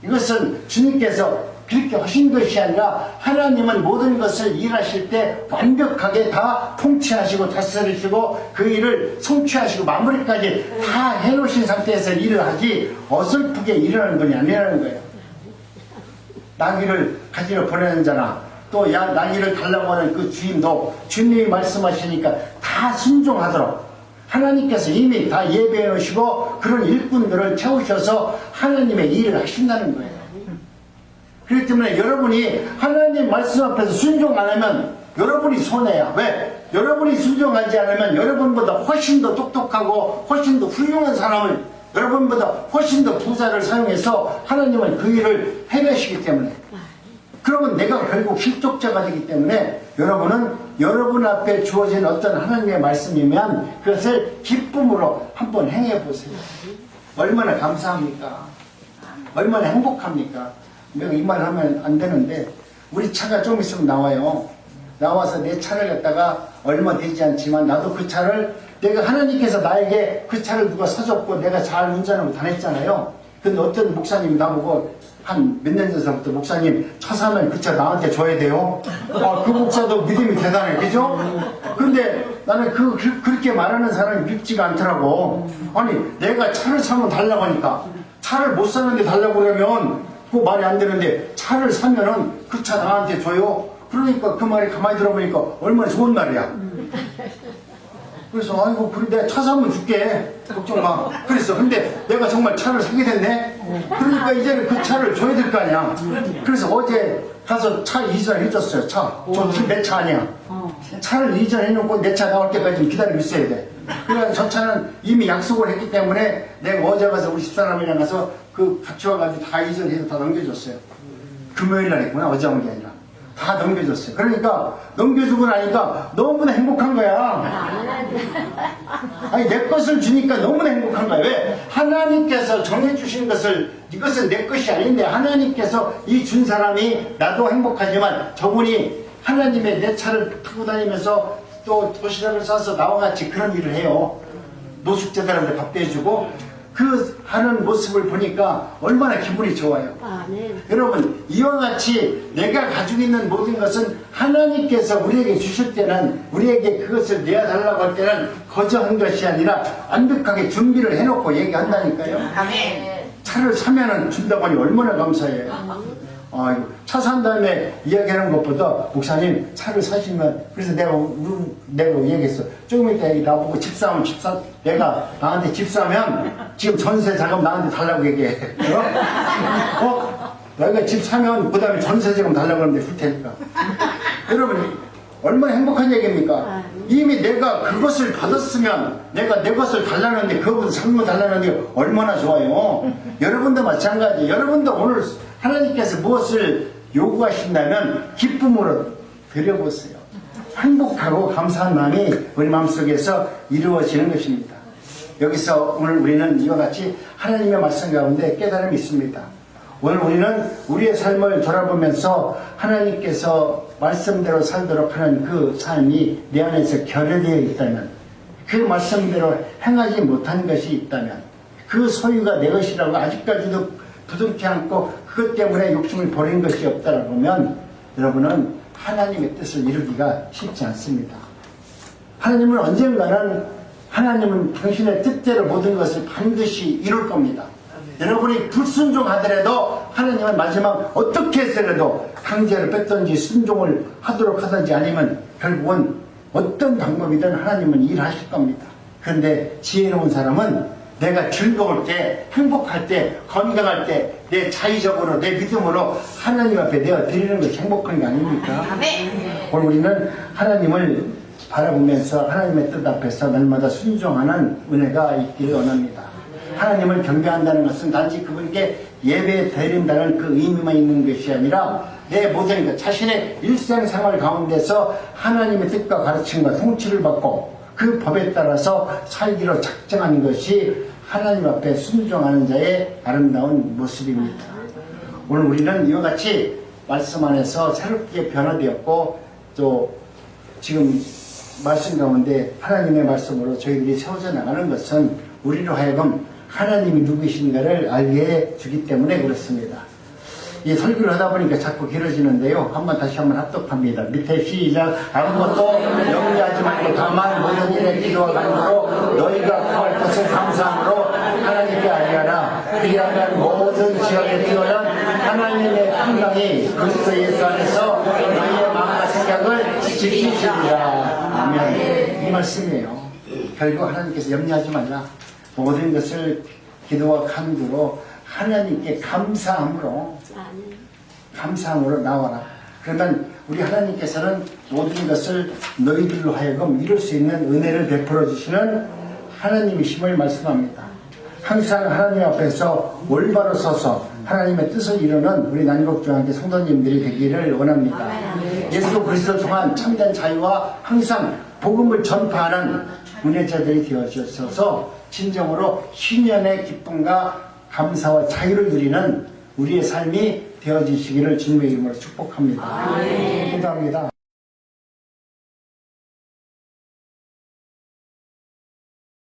이것은 주님께서 그렇게 하신 것이 아니라 하나님은 모든 것을 일하실 때 완벽하게 다 통치하시고 다스리시고 그 일을 성취하시고 마무리까지 다 해놓으신 상태에서 일을 하지 어설프게 일하는 분이 아니라는 거예요. 나귀를 가지러 보내는 자나 또 나귀를 달라고 하는 그 주인도 주님이 말씀하시니까 다 순종하도록 하나님께서 이미 다 예배해 놓으시고 그런 일꾼들을 채우셔서 하나님의 일을 하신다는 거예요. 그렇기 때문에 여러분이 하나님 말씀 앞에서 순종 안 하면 여러분이 손해야. 왜? 여러분이 순종하지 않으면 여러분보다 훨씬 더 똑똑하고 훨씬 더 훌륭한 사람을, 여러분보다 훨씬 더 부자를 사용해서 하나님은 그 일을 해내시기 때문에, 그러면 내가 결국 실족자가 되기 때문에 여러분은 여러분 앞에 주어진 어떤 하나님의 말씀이면 그것을 기쁨으로 한번 행해 보세요. 얼마나 감사합니까? 얼마나 행복합니까? 내가 이 말 하면 안 되는데, 우리 차가 좀 있으면 나와요. 나와서 내 차를 갖다가 얼마 되지 않지만 나도 그 차를, 내가 하나님께서 나에게 그 차를 누가 사줬고 내가 잘 운전하고 다녔잖아요. 근데 어떤 목사님이 나보고 한 몇 년 전부터, 목사님 차 사면 그 차 나한테 줘야 돼요. 그 목사도 믿음이 대단해, 그죠? 근데 나는 그렇게 말하는 사람이 믿지가 않더라고. 아니, 내가 차를 사면 달라고 하니까, 차를 못 사는데 달라고 그러면 그거 말이 안 되는데, 차를 사면은 그 차 나한테 줘요. 그러니까 그 말이 가만히 들어보니까 얼마나 좋은 말이야. 그래서 아이고, 그래 내가 차 사면 줄게, 걱정 마. 그랬어. 근데 내가 정말 차를 사게 됐네. 그러니까 이제는 그 차를 줘야 될 거 아니야. 그래서 어제 가서 차 이전해 줬어요. 차. 저 지금 내 차 아니야. 차를 이전해 놓고 내 차 나올 때까지 기다리고 있어야 돼. 그래서 저 차는 이미 약속을 했기 때문에 내가 어제 가서 우리 집사람이랑 가서 그 같이 와가지고 다 이전해서 다 넘겨줬어요. 금요일 날 했구나. 어제 온 게 아니라. 다 넘겨줬어요. 그러니까 넘겨주고 나니까 너무나 행복한 거야. 아니, 내 것을 주니까 너무나 행복한 거야. 왜? 하나님께서 정해주신 것을, 이것은 내 것이 아닌데 하나님께서 이 준 사람이, 나도 행복하지만 저분이 하나님의 내 차를 타고 다니면서 또 도시락을 싸서 나와 같이 그런 일을 해요. 노숙자들한테 밥도 해주고, 그 하는 모습을 보니까 얼마나 기분이 좋아요. 여러분, 이와 같이 내가 가지고 있는 모든 것은 하나님께서 우리에게 주실 때는, 우리에게 그것을 내어달라고 할 때는 거저한 것이 아니라 완벽하게 준비를 해놓고 얘기한다니까요. 차를 사면은 준다고 하니 얼마나 감사해요. 아이고, 차 산 다음에 이야기하는 것보다, 목사님 차를 사시면, 그래서 내가 얘기했어. 조금 이따 나보고 집 사면 내가 나한테 집 사면 지금 전세 자금 나한테 달라고 얘기해. 너희가 집 사면 그 다음에 전세 자금 달라고 하는데 줄 테니까. 여러분, 얼마나 행복한 얘기입니까? 이미 내가 그것을 받았으면 내가 내 것을 달라는데, 그것보다 상품 달라는데 얼마나 좋아요. 여러분도 마찬가지. 여러분도 오늘 하나님께서 무엇을 요구하신다면 기쁨으로 드려보세요. 행복하고 감사한 마음이 우리 마음속에서 이루어지는 것입니다. 여기서 오늘 우리는 이와 같이 하나님의 말씀 가운데 깨달음이 있습니다. 오늘 우리는 우리의 삶을 돌아보면서 하나님께서 말씀대로 살도록 하는 그 삶이 내 안에서 결여되어 있다면, 그 말씀대로 행하지 못한 것이 있다면, 그 소유가 내 것이라고 아직까지도 부둥켜 안고 그것 때문에 욕심을 버린 것이 없다라고 하면, 여러분은 하나님의 뜻을 이루기가 쉽지 않습니다. 하나님은 언젠가는, 하나님은 당신의 뜻대로 모든 것을 반드시 이룰 겁니다. 여러분이 불순종하더라도 하나님은 마지막 어떻게 해서라도 강제를 뺐든지 순종을 하도록 하든지, 아니면 결국은 어떤 방법이든 하나님은 일하실 겁니다. 그런데 지혜로운 사람은 내가 즐거울 때, 행복할 때, 건강할 때 내 자의적으로, 내 믿음으로 하나님 앞에 내어 드리는 것이 행복한 게 아닙니까? 오늘 우리는 하나님을 바라보면서 하나님의 뜻 앞에서 날마다 순종하는 은혜가 있기를 원합니다. 하나님을 경배한다는 것은 단지 그분께 예배 드린다는 그 의미만 있는 것이 아니라, 내 모든 것, 자신의 일생생활 가운데서 하나님의 뜻과 가르침과 통치를 받고 그 법에 따라서 살기로 작정한 것이 하나님 앞에 순종하는 자의 아름다운 모습입니다. 오늘 우리는 이와 같이 말씀 안에서 새롭게 변화되었고, 또 지금 말씀 가운데 하나님의 말씀으로 저희들이 세워져 나가는 것은 우리로 하여금 하나님이 누구이신가를 알게 해 주기 때문에 그렇습니다. 이 설교를 하다 보니까 자꾸 길어지는데요. 다시 한번 합독합니다. 밑에 시작. 아무것도 염려하지 말고 다만 모든 일에 기도와 간구로 너희가 구할 것을 감사함으로 하나님께 알리하라. 그리하면 모든 지역에 뛰어난 하나님의 평강이 그리스도 예수 안에서 너희의 마음과 생각을 지키시리라. 아멘. 이 말씀이에요. 결국 하나님께서 염려하지 말라. 모든 것을 기도와 간구로 하나님께 감사함으로 나와라. 그러면 우리 하나님께서는 모든 것을 너희들로 하여금 이룰 수 있는 은혜를 베풀어 주시는 하나님이심을 말씀합니다. 항상 하나님 앞에서 올바로 서서 하나님의 뜻을 이루는 우리 난국중앙교 성도님들이 되기를 원합니다. 예수 그리스도 통한 참된 자유와 항상 복음을 전파하는 은혜자들이 되어주셔서 진정으로 신년의 기쁨과 감사와 자유를 누리는 우리의 삶이 되어지시기를 주님의 이름으로 축복합니다. 기도합니다.